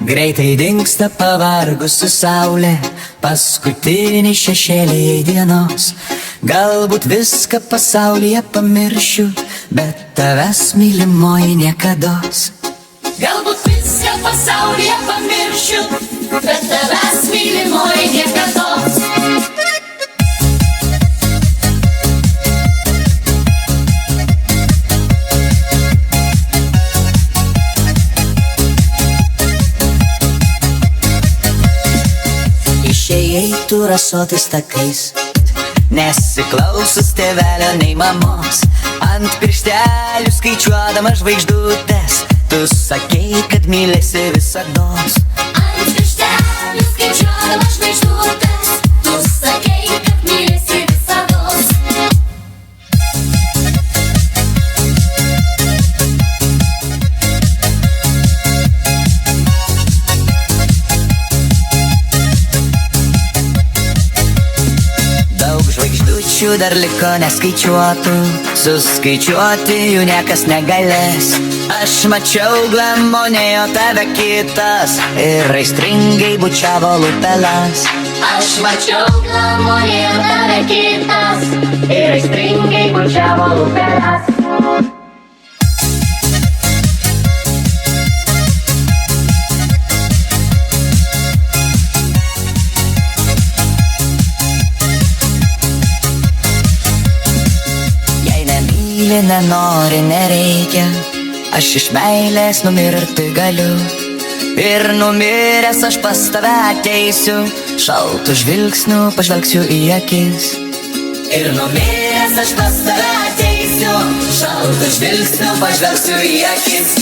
Greitai dingsta pavargusi saulė, paskutiniai šešėliai dienos. Galbūt viską pasaulyje pamiršiu, bet tavęs mylimoji niekados. Galbūt viską pasaulyje pamiršiu, bet tavęs mylimoji niekados. Išėjai tu rasotais takais, nesiklausus tėvelio nei mamos. Ant pirštelių skaičiuodama žvaigždutes, tu sakei, kad mylėsi visados. Ant pirštelių skaičiuodama žvaigždutes, tu sakei, kad mylėsi visados. Daug žvaigždučių dar liko neskaičiuotų, suskaičiuoti jų niekas negalės. Aš mačiau glamonėjo tave kitas ir aistringai bučiavo lupelas. Aš mačiau glamonėjo tave kitas ir aistringai bučiavo lupelas. Myli, nenori, nereikia, aš iš meilės numirti galiu. Ir numiręs aš pas tave ateisiu, šaltu žvilgsniu pažvelgsiu į akis. Ir numiręs aš pas tave ateisiu, šaltu žvilgsniu pažvelgsiu į akis.